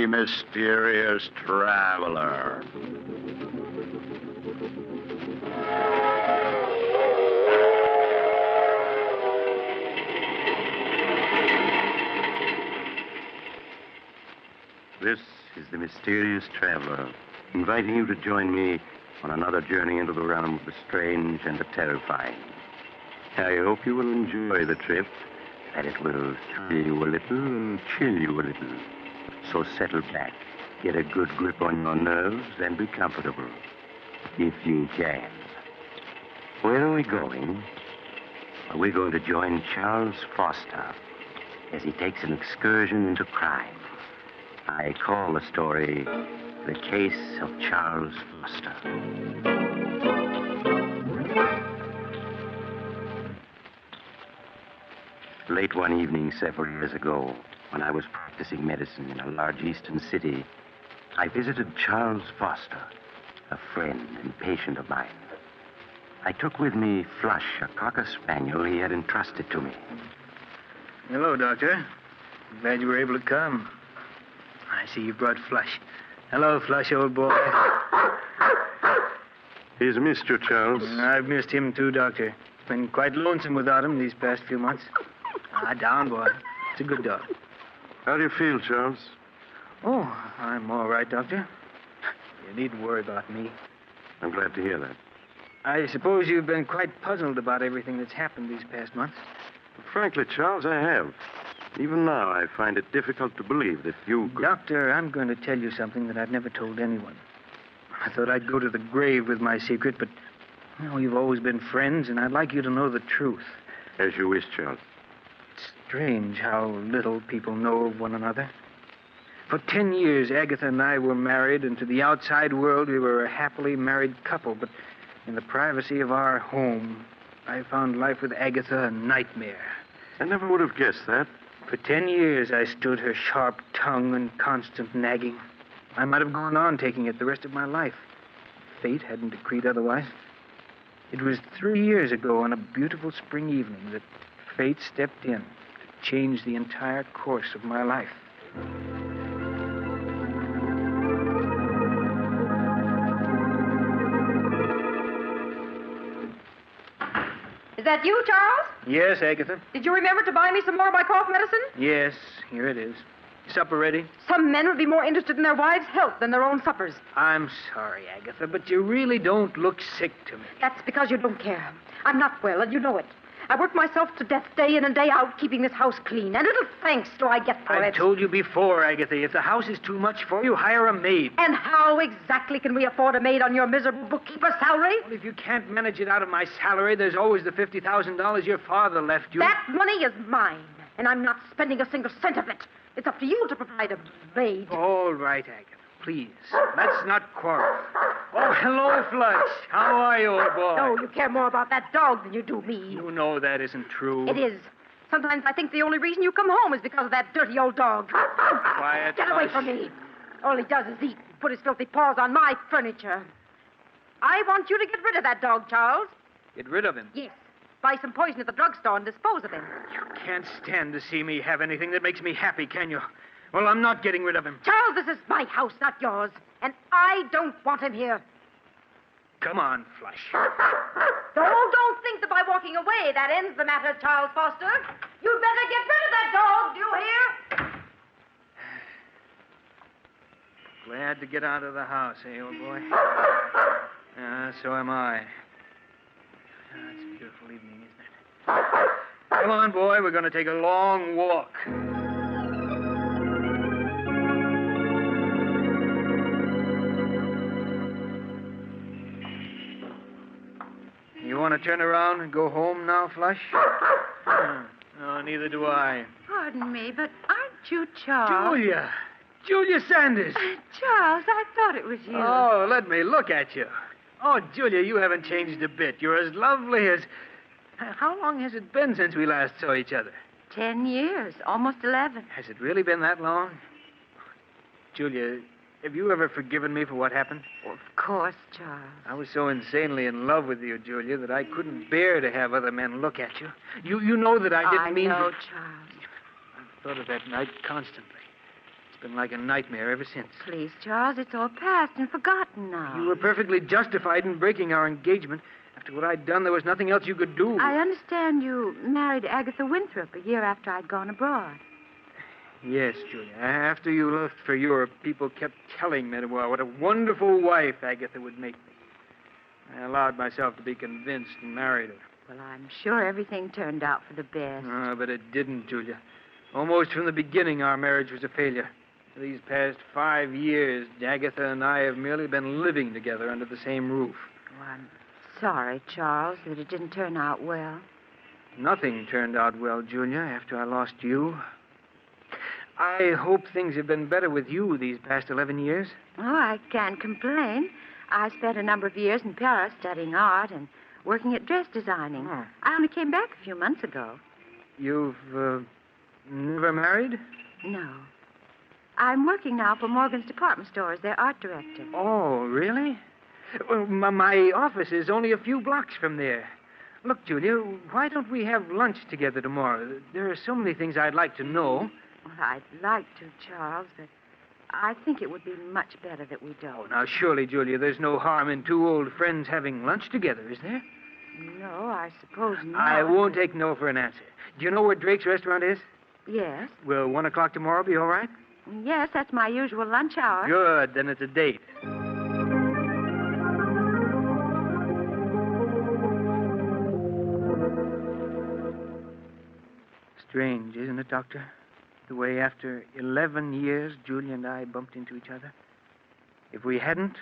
me, mysterious traveler. This is the mysterious traveler, inviting you to join me on another journey into the realm of the strange and the terrifying. I hope you will enjoy the trip, that it will thrill you a little and chill you a little. So settle back, get a good grip on your nerves, and be comfortable, if you can. Where are we going? Well, we're going to join Charles Foster as he takes an excursion into crime. I call the story The Case of Charles Foster. Late one evening several years ago, when I was practicing medicine in a large eastern city, I visited Charles Foster, a friend and patient of mine. I took with me Flush, a cocker spaniel he had entrusted to me. Hello, Doctor. Glad you were able to come. I see you brought Flush. Hello, Flush, old boy. He's missed you, Charles. I've missed him, too, Doctor. It's been quite lonesome without him these past few months. Down, boy. It's a good dog. How do you feel, Charles? Oh, I'm all right, Doctor. You needn't worry about me. I'm glad to hear that. I suppose you've been quite puzzled about everything that's happened these past months. Frankly, Charles, I have. Even now, I find it difficult to believe that you could... Doctor, I'm going to tell you something that I've never told anyone. I thought I'd go to the grave with my secret, but, we've always been friends, and I'd like you to know the truth. As you wish, Charles. It's strange how little people know of one another. For 10 years, Agatha and I were married, and to the outside world, we were a happily married couple. But in the privacy of our home, I found life with Agatha a nightmare. I never would have guessed that. For 10 years, I stood her sharp tongue and constant nagging. I might have gone on taking it the rest of my life. Fate hadn't decreed otherwise. It was 3 years ago on a beautiful spring evening that fate stepped in to change the entire course of my life. Is that you, Charles? Yes, Agatha? Did you remember to buy me some more of my cough medicine? Yes, here it is. Supper ready? Some men would be more interested in their wives' health than their own suppers. I'm sorry, Agatha, but you really don't look sick to me. That's because you don't care. I'm not well, and you know it. I work myself to death day in and day out, keeping this house clean. And little thanks do I get for it. I've told you before, Agatha, if the house is too much for you, hire a maid. And how exactly can we afford a maid on your miserable bookkeeper's salary? Well, if you can't manage it out of my salary, there's always the $50,000 your father left you. That money is mine, and I'm not spending a single cent of it. It's up to you to provide a maid. All right, Agatha. Please, let's not quarrel. Oh, hello, Flush. How are you, old boy? No, you care more about that dog than you do me. You know that isn't true. It is. Sometimes I think the only reason you come home is because of that dirty old dog. Quiet, Get away Flush. from me. All he does is eat and put his filthy paws on my furniture. I want you to get rid of that dog, Charles. Get rid of him. Yes. Buy some poison at the drugstore and dispose of him. You can't stand to see me have anything that makes me happy, can you? Well, I'm not getting rid of him. Charles, this is my house, not yours. And I don't want him here. Come on, Flush. Don't think that by walking away that ends the matter, Charles Foster. You'd better get rid of that dog, do you hear? Glad to get out of the house, eh, old boy? So am I. It's a beautiful evening, isn't it? Come on, boy. We're going to take a long walk. You want to turn around and go home now, Flush? No, neither do I. Pardon me, but aren't you Charles? Julia! Julia Sanders! Charles, I thought it was you. Oh, let me look at you. Oh, Julia, you haven't changed a bit. You're as lovely as... How long has it been since we last saw each other? 10 years, almost 11. Has it really been that long? Julia, have you ever forgiven me for what happened? Of course, Charles. I was so insanely in love with you, Julia, that I couldn't bear to have other men look at you. You know that I didn't mean... I know, Charles. I've thought of that night constantly. It's been like a nightmare ever since. Please, Charles, it's all past and forgotten now. You were perfectly justified in breaking our engagement. After what I'd done, there was nothing else you could do. I understand you married Agatha Winthrop a year after I'd gone abroad. Yes, Julia. After you left for Europe, people kept telling me what a wonderful wife Agatha would make me. I allowed myself to be convinced and married her. Well, I'm sure everything turned out for the best. But it didn't, Julia. Almost from the beginning, our marriage was a failure. For these past 5 years, Agatha and I have merely been living together under the same roof. Oh, I'm sorry, Charles, that it didn't turn out well. Nothing turned out well, Julia, after I lost you. I hope things have been better with you these past 11 years. Oh, I can't complain. I spent a number of years in Paris studying art and working at dress designing. Oh. I only came back a few months ago. You've never married? No. I'm working now for Morgan's department store as their art director. Oh, really? Well, my office is only a few blocks from there. Look, Julia, why don't we have lunch together tomorrow? There are so many things I'd like to know. Well, I'd like to, Charles, but I think it would be much better that we don't. Oh, now, surely, Julia, there's no harm in two old friends having lunch together, is there? No, I suppose not. I won't take no for an answer. Do you know where Drake's restaurant is? Yes. Will 1 o'clock tomorrow be all right? Yes, that's my usual lunch hour. Good, then it's a date. Strange, isn't it, Doctor? The way after 11 years, Julia and I bumped into each other. If we hadn't,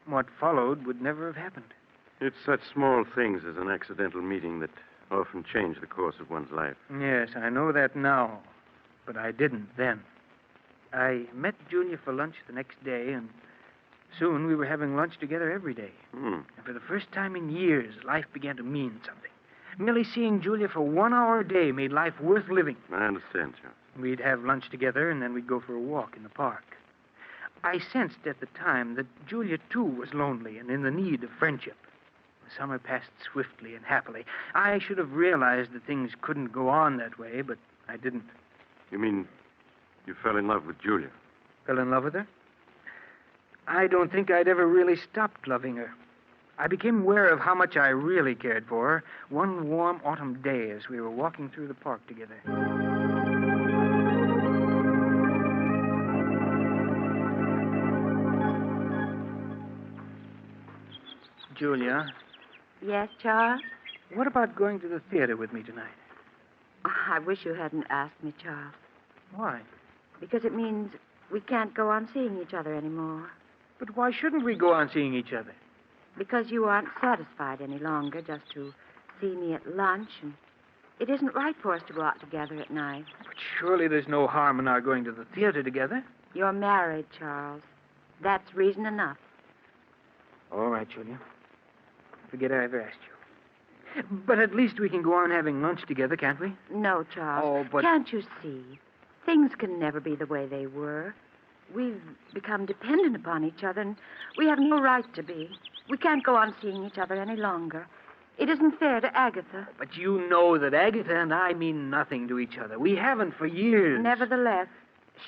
what followed would never have happened. It's such small things as an accidental meeting that often change the course of one's life. Yes, I know that now, but I didn't then. I met Julia for lunch the next day, and soon we were having lunch together every day. And for the first time in years, life began to mean something. Merely seeing Julia for 1 hour a day made life worth living. I understand, Charles. We'd have lunch together, and then we'd go for a walk in the park. I sensed at the time that Julia, too, was lonely and in the need of friendship. The summer passed swiftly and happily. I should have realized that things couldn't go on that way, but I didn't. You mean you fell in love with Julia? Fell in love with her? I don't think I'd ever really stopped loving her. I became aware of how much I really cared for her one warm autumn day as we were walking through the park together. Julia, Yes, Charles? what about going to the theater with me tonight? Oh, I wish you hadn't asked me, Charles, Why? because it means we can't go on seeing each other anymore. But why shouldn't we go on seeing each other? Because you aren't satisfied any longer just to see me at lunch, and it isn't right for us to go out together at night. But surely there's no harm in our going to the theater together. You're married, Charles. That's reason enough. All right, Julia. Forget I ever asked you. But at least we can go on having lunch together, can't we? No, Charles. Oh, but... Can't you see? Things can never be the way they were. We've become dependent upon each other, and we have no right to be. We can't go on seeing each other any longer. It isn't fair to Agatha. But you know that Agatha and I mean nothing to each other. We haven't for years. Nevertheless,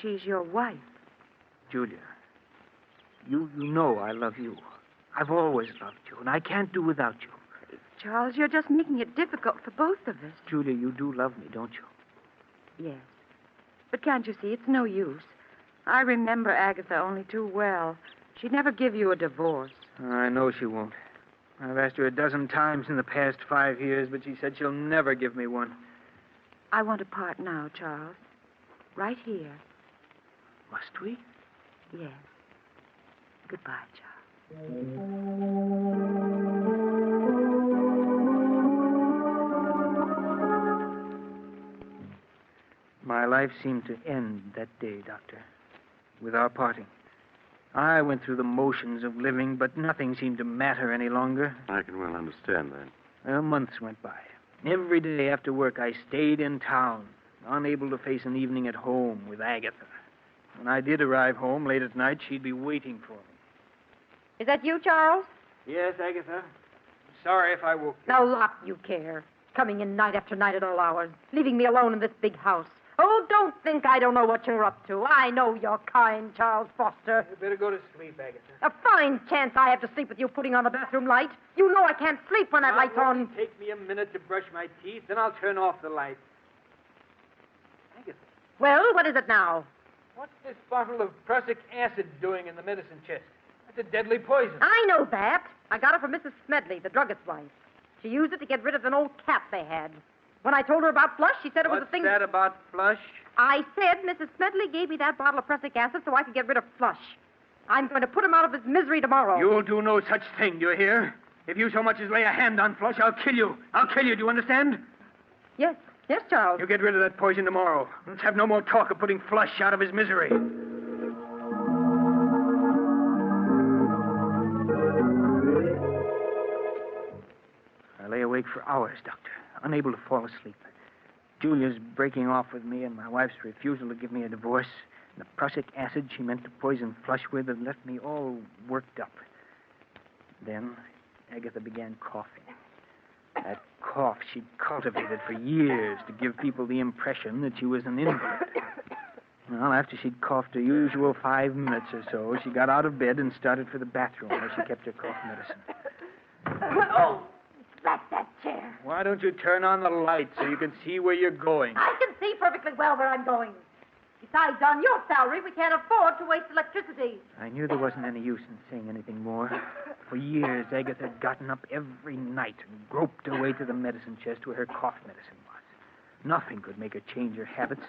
she's your wife. Julia, you know I love you. I've always loved you, and I can't do without you. Charles, you're just making it difficult for both of us. Julia, you do love me, don't you? Yes. But can't you see, it's no use. I remember Agatha only too well. She'd never give you a divorce. I know she won't. I've asked her a dozen times in the past 5 years, but she said she'll never give me one. I want to part now, Charles. Right here. Must we? Yes. Goodbye, Charles. My life seemed to end that day, Doctor, with our parting. I went through the motions of living, but nothing seemed to matter any longer. I can well understand that. Months went by. Every day after work, I stayed in town, unable to face an evening at home with Agatha. When I did arrive home late at night, she'd be waiting for me. Is that you, Charles? Yes, Agatha. Sorry if I woke you. Now, lot you care. Coming in night after night at all hours, leaving me alone in this big house. Oh, don't think I don't know what you're up to. I know you're kind, Charles Foster. You better go to sleep, Agatha. A fine chance I have to sleep with you putting on the bathroom light. You know I can't sleep when that light's on. It'll take me a minute to brush my teeth, then I'll turn off the light. Agatha, Well, what is it now? what's this bottle of prussic acid doing in the medicine chest? That's a deadly poison. I know that. I got it from Mrs. Smedley, the druggist's wife. She used it to get rid of an old cat they had. When I told her about Flush, she said it was What's a thing... that about Flush? I said Mrs. Smedley gave me that bottle of prussic acid so I could get rid of Flush. I'm going to put him out of his misery tomorrow. You'll do no such thing, do you hear? If you so much as lay a hand on Flush, I'll kill you. I'll kill you, do you understand? Yes, Charles. You get rid of that poison tomorrow. Let's have no more talk of putting Flush out of his misery. I lay awake for hours, Doctor, unable to fall asleep. Julia's breaking off with me and my wife's refusal to give me a divorce. And the prussic acid she meant to poison Flush with had left me all worked up. Then Agatha began coughing. That cough she'd cultivated for years to give people the impression that she was an invalid. Well, after she'd coughed her usual 5 minutes or so, she got out of bed and started for the bathroom where she kept her cough medicine. Oh, drat that chair. Why don't you turn on the light so you can see where you're going? I can see perfectly well where I'm going. Besides, on your salary, we can't afford to waste electricity. I knew there wasn't any use in saying anything more. For years, Agatha had gotten up every night and groped her way to the medicine chest where her cough medicine was. Nothing could make her change her habits.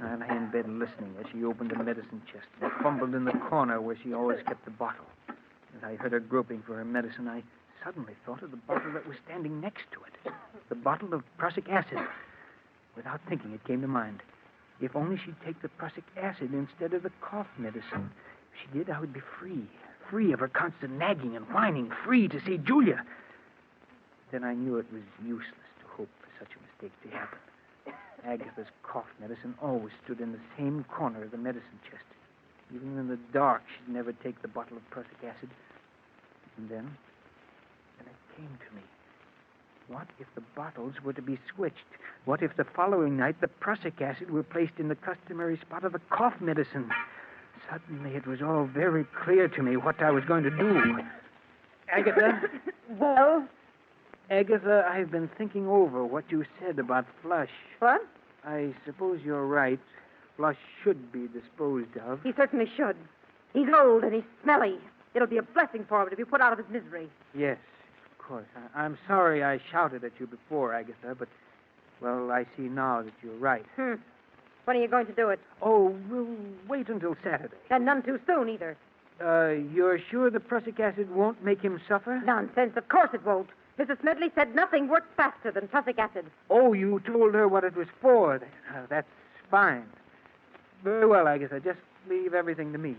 I lay in bed listening as she opened the medicine chest and fumbled in the corner where she always kept the bottle. As I heard her groping for her medicine, I suddenly thought of the bottle that was standing next to it. The bottle of prussic acid. Without thinking, it came to mind. If only she'd take the prussic acid instead of the cough medicine. If she did, I would be free. Free of her constant nagging and whining. Free to see Julia. Then I knew it was useless to hope for such a mistake to happen. Agatha's cough medicine always stood in the same corner of the medicine chest. Even in the dark, she'd never take the bottle of prussic acid. And then it came to me. What if the bottles were to be switched? What if the following night the prussic acid were placed in the customary spot of the cough medicine? Suddenly it was all very clear to me what I was going to do. Agatha? Well? Agatha, I've been thinking over what you said about Flush. What? I suppose you're right. Flush should be disposed of. He certainly should. He's old and he's smelly. It'll be a blessing for him to be put out of his misery. Yes, of course. I'm sorry I shouted at you before, Agatha, but, well, I see now that you're right. When are you going to do it? Oh, we'll wait until Saturday. And none too soon, either. You're sure the prussic acid won't make him suffer? Nonsense. Of course it won't. Mrs. Smedley said nothing works faster than prussic acid. Oh, you told her what it was for. That's fine. Very well, Agatha. Just leave everything to me.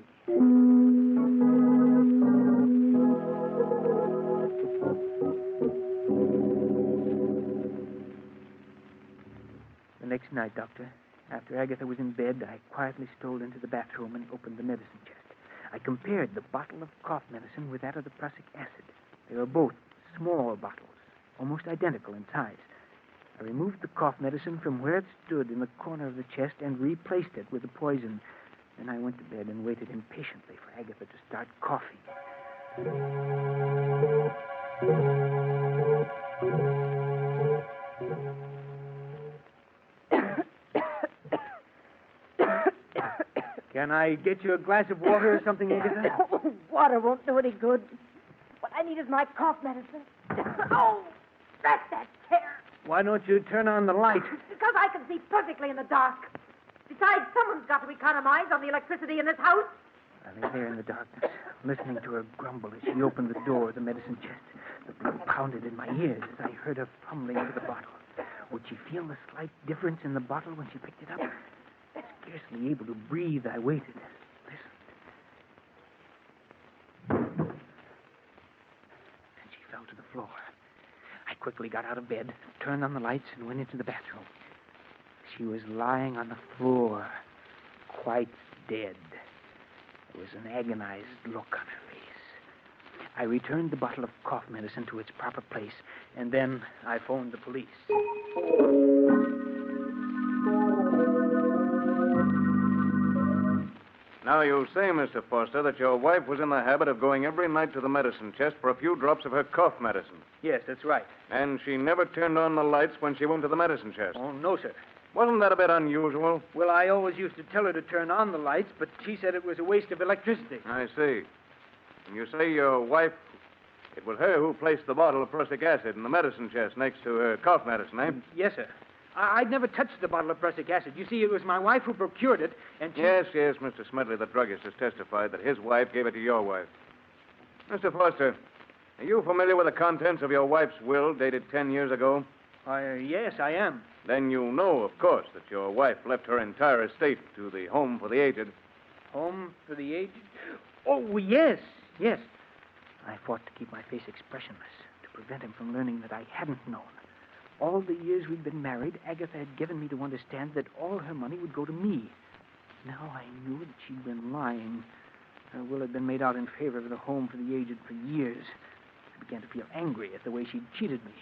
The next night, Doctor, after Agatha was in bed, I quietly strolled into the bathroom and opened the medicine chest. I compared the bottle of cough medicine with that of the prussic acid. They were both small bottles, almost identical in size. I removed the cough medicine from where it stood in the corner of the chest and replaced it with the poison. Then I went to bed and waited impatiently for Agatha to start coughing. Can I get you a glass of water or something, Agatha? Water won't do any good. What I need is my cough medicine. Oh, that's that chair. Why don't you turn on the light? Because I can see perfectly in the dark. Besides, someone's got to economize on the electricity in this house. I lay there in the darkness, listening to her grumble as she opened the door of the medicine chest. The blood pounded in my ears as I heard her fumbling for the bottle. Would she feel the slight difference in the bottle when she picked it up? Scarcely able to breathe, I waited, listened. Then she fell to the floor. I quickly got out of bed, turned on the lights, and went into the bathroom. She was lying on the floor, quite dead. There was an agonized look on her face. I returned the bottle of cough medicine to its proper place, and then I phoned the police. Now, you say, Mr. Foster, that your wife was in the habit of going every night to the medicine chest for a few drops of her cough medicine. Yes, that's right. And she never turned on the lights when she went to the medicine chest. Oh, no, sir. Wasn't that a bit unusual? Well, I always used to tell her to turn on the lights, but she said it was a waste of electricity. I see. And you say your wife, it was her who placed the bottle of prussic acid in the medicine chest next to her cough medicine, eh? Yes, sir. I'd never touched the bottle of prussic acid. You see, it was my wife who procured it, and she... Yes, Mr. Smedley, the druggist, has testified that his wife gave it to your wife. Mr. Foster, are you familiar with the contents of your wife's will dated 10 years ago? Yes, I am. Then you know, of course, that your wife left her entire estate to the Home for the Aged. Home for the aged? Oh, yes. I fought to keep my face expressionless, to prevent him from learning that I hadn't known. All the years we'd been married, Agatha had given me to understand that all her money would go to me. Now I knew that she'd been lying. Her will had been made out in favor of the Home for the Aged for years. I began to feel angry at the way she'd cheated me.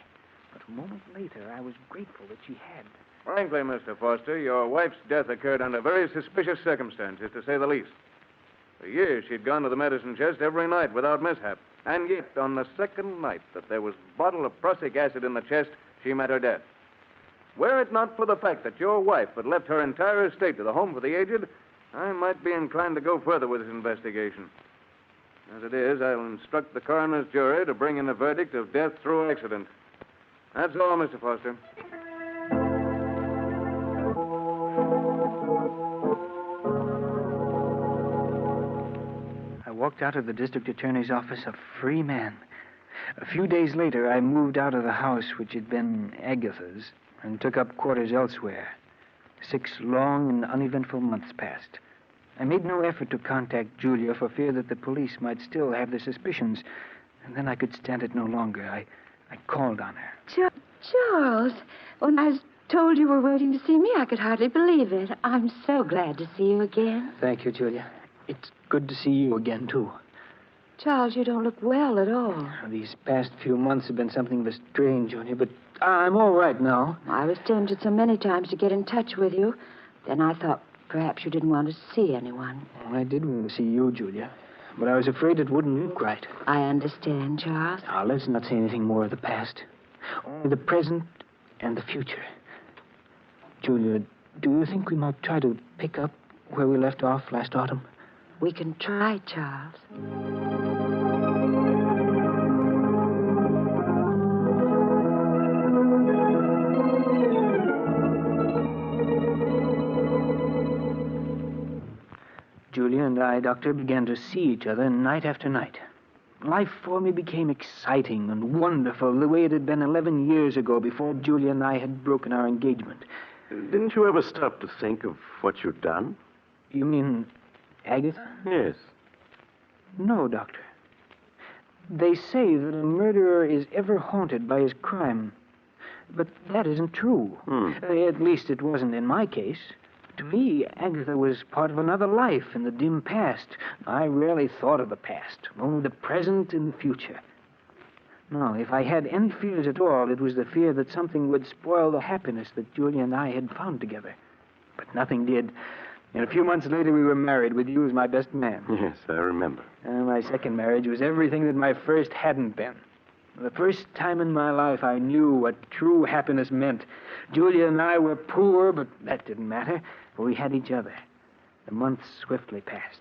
But a moment later, I was grateful that she had. Frankly, Mr. Foster, your wife's death occurred under very suspicious circumstances, to say the least. For years, she'd gone to the medicine chest every night without mishap. And yet, on the second night that there was a bottle of prussic acid in the chest, she met her death. Were it not for the fact that your wife had left her entire estate to the Home for the Aged, I might be inclined to go further with this investigation. As it is, I'll instruct the coroner's jury to bring in a verdict of death through accident. That's all, Mr. Foster. I walked out of the district attorney's office a free man. A few days later, I moved out of the house which had been Agatha's and took up quarters elsewhere. 6 long and uneventful months passed. I made no effort to contact Julia for fear that the police might still have their suspicions. And then I could stand it no longer. I called on her. Charles, when I was told you were waiting to see me, I could hardly believe it. I'm so glad to see you again. Thank you, Julia. It's good to see you again, too. Charles, you don't look well at all. These past few months have been something of a strain, Julia, but I'm all right now. I was tempted so many times to get in touch with you. Then I thought perhaps you didn't want to see anyone. I did want to see you, Julia, but I was afraid it wouldn't look right. I understand, Charles. Now, let's not say anything more of the past. Only the present and the future. Julia, do you think we might try to pick up where we left off last autumn? We can try, Charles. Julia and I, Doctor, began to see each other night after night. Life for me became exciting and wonderful the way it had been 11 years ago before Julia and I had broken our engagement. Didn't you ever stop to think of what you'd done? You mean Agatha? Yes. No, Doctor. They say that a murderer is ever haunted by his crime. But that isn't true. At least it wasn't in my case. To me, Agatha was part of another life in the dim past. I rarely thought of the past, only the present and the future. No, if I had any fears at all, it was the fear that something would spoil the happiness that Julia and I had found together. But nothing did. And a few months later, we were married with you as my best man. Yes, I remember. My second marriage was everything that my first hadn't been. The first time in my life I knew what true happiness meant. Julia and I were poor, but that didn't matter, for we had each other. The months swiftly passed.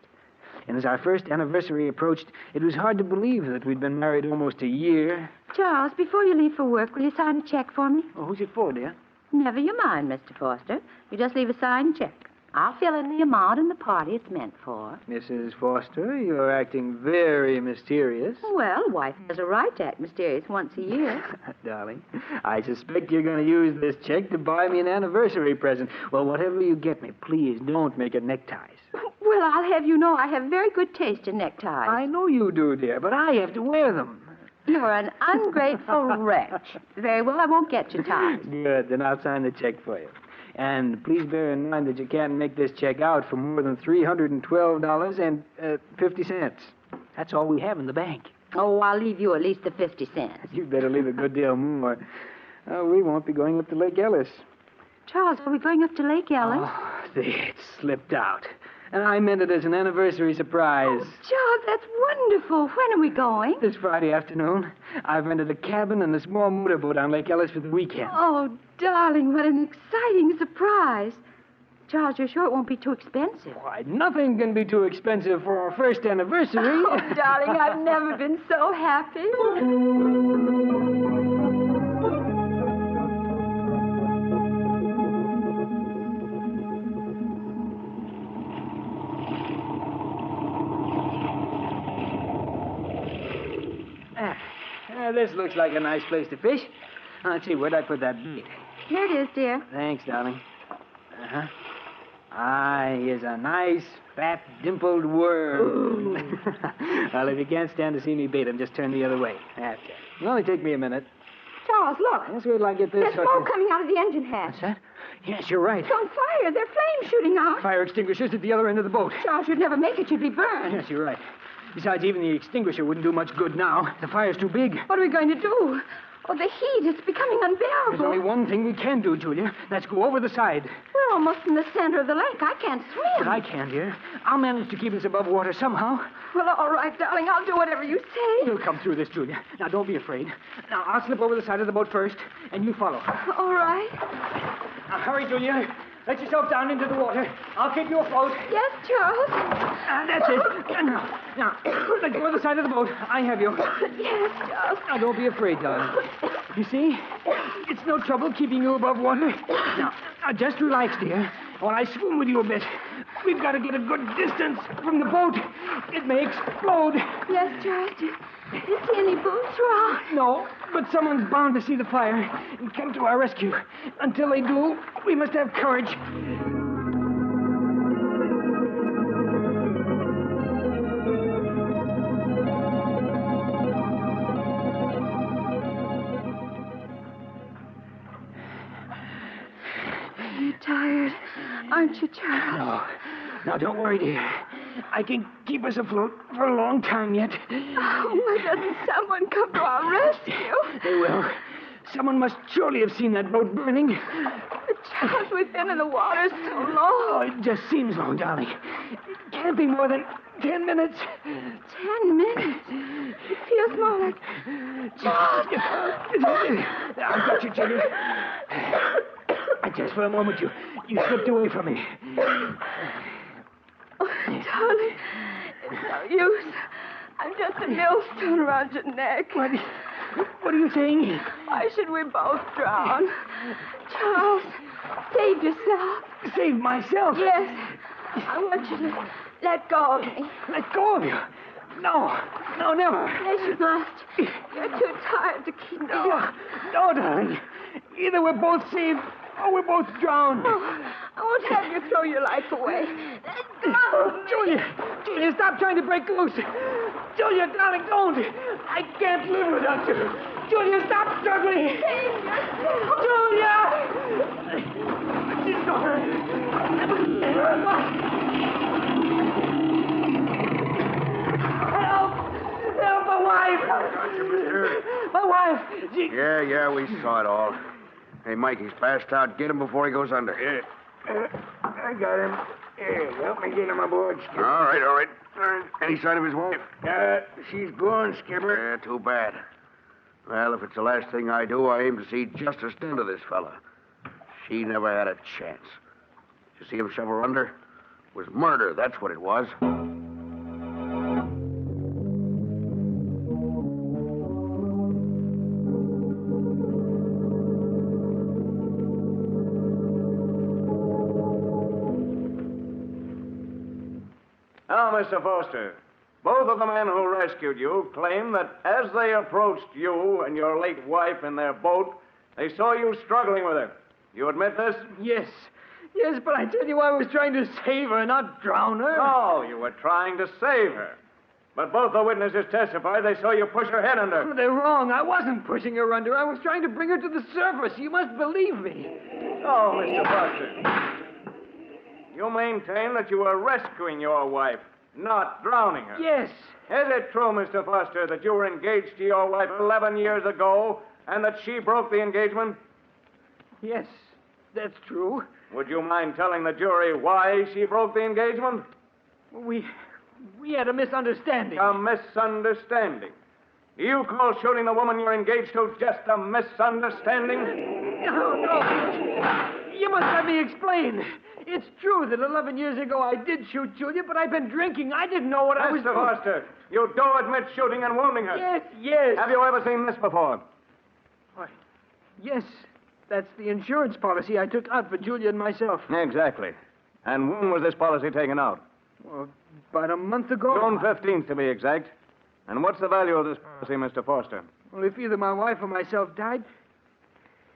And as our first anniversary approached, it was hard to believe that we'd been married almost a year. Charles, before you leave for work, will you sign a check for me? Oh, who's it for, dear? Never you mind, Mr. Foster. You just leave a signed check. I'll fill in the amount and the party it's meant for. Mrs. Foster, you're acting very mysterious. Well, a wife has a right to act mysterious once a year. Darling, I suspect you're going to use this check to buy me an anniversary present. Well, whatever you get me, please don't make it neckties. Well, I'll have you know I have very good taste in neckties. I know you do, dear, but I have to wear them. You're an ungrateful wretch. Very well, I won't get you ties. Good, then I'll sign the check for you. And please bear in mind that you can't make this check out for more than $312.50. That's all we have in the bank. Oh, I'll leave you at least the 50 cents. You'd better leave a good deal more. We won't be going up to Lake Ellis. Charles, are we going up to Lake Ellis? Oh, it slipped out. And I meant it as an anniversary surprise. Charles, that's wonderful. When are we going? This Friday afternoon, I've rented a cabin and a small motorboat on Lake Ellis for the weekend. Oh, darling, what an exciting surprise. Charles, you're sure it won't be too expensive? Why, nothing can be too expensive for our first anniversary. Oh, darling, I've never been so happy. This looks like a nice place to fish. Let's see, where'd I put that bait? Here it is, dear. Thanks, darling. Uh-huh. Here's a nice, fat, dimpled worm. Well, if you can't stand to see me bait him, just turn the other way. That's it. It'll only take me a minute. Charles, look. Let's wait till I get this. There's smoke coming out of the engine hatch. What's that? Yes, you're right. It's on fire. There are flames shooting out. Fire extinguishers at the other end of the boat. Charles, you'd never make it. You'd be burned. Yes, you're right. Besides, even the extinguisher wouldn't do much good now. The fire's too big. What are we going to do? Oh, the heat. It's becoming unbearable. There's only one thing we can do, Julia. Let's go over the side. We're almost in the center of the lake. I can't swim. But I can, dear. I'll manage to keep us above water somehow. Well, all right, darling. I'll do whatever you say. You'll come through this, Julia. Now, don't be afraid. Now, I'll slip over the side of the boat first, and you follow. All right. Now, hurry, Julia. Let yourself down into the water. I'll keep you afloat. Yes, Charles. That's it. Now, let go of the side of the boat. I have you. Yes, Charles. Now, don't be afraid, darling. You see? It's no trouble keeping you above water. Now, just relax, dear, while I swim with you a bit. We've got to get a good distance from the boat. It may explode. Yes, Charles. Do you see any boats around? No, but someone's bound to see the fire and come to our rescue. Until they do, we must have courage. You're tired, aren't you, Charles? No. Now, don't worry, dear. I can keep us afloat for a long time yet. Oh, why doesn't someone come to our rescue? They will. Someone must surely have seen that boat burning. But, Charles, we've been in the water so long. Oh, it just seems long, darling. It can't be more than 10 minutes. 10 minutes? It feels more like... Charles! I've got you, Julia. Just for a moment, you slipped away from me. Oh, darling, it's no use. I'm just a millstone around your neck. What are you saying? Why should we both drown? Charles, save yourself. Save myself? Yes. I want you to let go of me. Let go of you? No, never. Yes, you must. You're too tired to keep going. No, darling. Either we're both saved or we're both drowned. Oh, I won't have you throw your life away. Let go of me. Julia, stop trying to break loose. Julia, darling, don't. I can't live without you. Julia, stop struggling. Save yourself. Julia! She's gone. Help, my wife. My wife. Yeah, we saw it all. Hey, Mike, he's passed out. Get him before he goes under. I got him. Here, help me get him aboard, Skipper. All right. Any sign of his wife? She's gone, Skipper. Yeah, too bad. Well, if it's the last thing I do, I aim to see justice done to this fella. She never had a chance. You see him shove her under? It was murder, that's what it was. Now, Mr. Foster, both of the men who rescued you claim that as they approached you and your late wife in their boat, they saw you struggling with her. You admit this? Yes, but I tell you, I was trying to save her, not drown her. No, you were trying to save her. But both the witnesses testify they saw you push her head under. They're wrong. I wasn't pushing her under. I was trying to bring her to the surface. You must believe me. Oh, Mr. Foster. You maintain that you were rescuing your wife, not drowning her. Yes. Is it true, Mr. Foster, that you were engaged to your wife 11 years ago and that she broke the engagement? Yes. That's true. Would you mind telling the jury why she broke the engagement? We had a misunderstanding. A misunderstanding. Do you call shooting the woman you're engaged to just a misunderstanding? No. You must let me explain. It's true that 11 years ago I did shoot Julia, but I've been drinking. I didn't know what I was Mr. Foster, you do admit shooting and wounding her. Yes. Have you ever seen this before? Why, yes. That's the insurance policy I took out for Julia and myself. Exactly. And when was this policy taken out? Well, about a month ago. June 15th, to be exact. And what's the value of this policy, Mr. Foster? Well, if either my wife or myself died,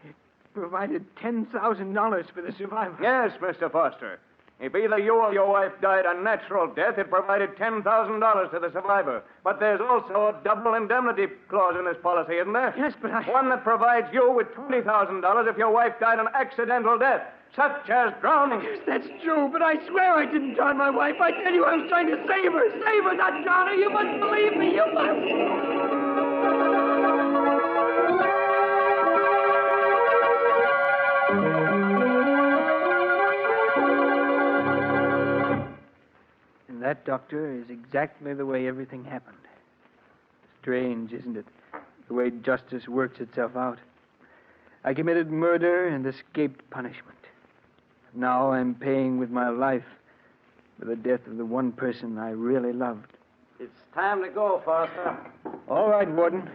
it provided $10,000 for the survivor. Yes, Mr. Foster. If either you or your wife died a natural death, it provided $10,000 to the survivor. But there's also a double indemnity clause in this policy, isn't there? Yes, but One that provides you with $20,000 if your wife died an accidental death, such as drowning. Yes, that's true, but I swear I didn't drown my wife. I tell you, I was trying to save her. Save her, not drown her. You must believe me. You must. And that, Doctor, is exactly the way everything happened. Strange, isn't it? The way justice works itself out. I committed murder and escaped punishment. Now I'm paying with my life for the death of the one person I really loved. It's time to go, Foster. All right, Warden.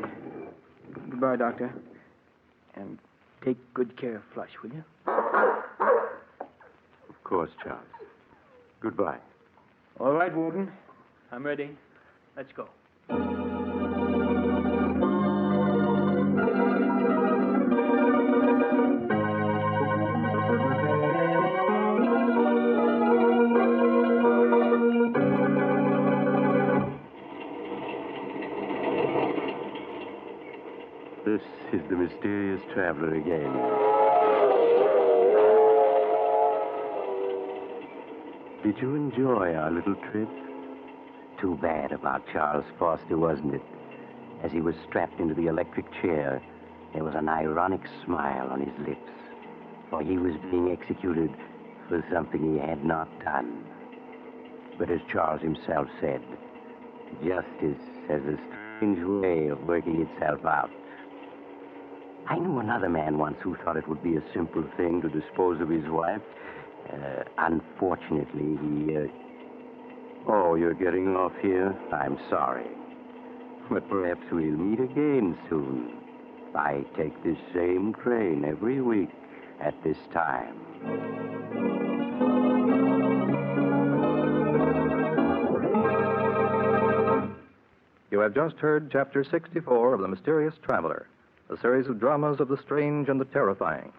Goodbye, Doctor. And take good care of Flush, will you? Of course, Charles. Goodbye. All right, Warden. I'm ready. Let's go. This is the mysterious traveler again. Did you enjoy our little trip? Too bad about Charles Foster, wasn't it? As he was strapped into the electric chair, there was an ironic smile on his lips, for he was being executed for something he had not done. But as Charles himself said, justice has a strange way of working itself out. I knew another man once who thought it would be a simple thing to dispose of his wife. Unfortunately, he... Oh, you're getting off here? I'm sorry. But perhaps we'll meet again soon. I take this same train every week at this time. You have just heard Chapter 64 of The Mysterious Traveler, a series of dramas of the strange and the terrifying.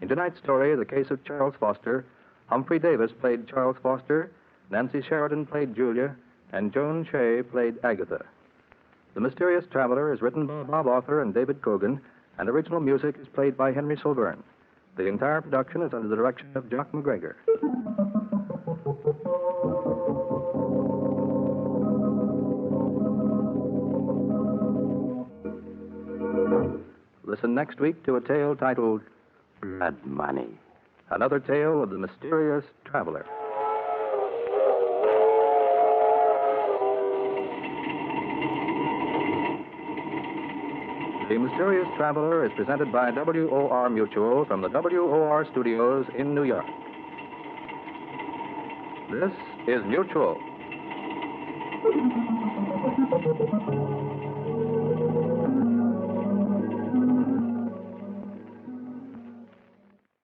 In tonight's story, the case of Charles Foster, Humphrey Davis played Charles Foster, Nancy Sheridan played Julia, and Joan Shea played Agatha. The Mysterious Traveler is written by Bob Arthur and David Cogan, and original music is played by Henry Silverne. The entire production is under the direction of Jock McGregor. Listen next week to a tale titled Blood Money. Another Tale of the Mysterious Traveler. The Mysterious Traveler is presented by WOR Mutual from the WOR studios in New York. This is Mutual.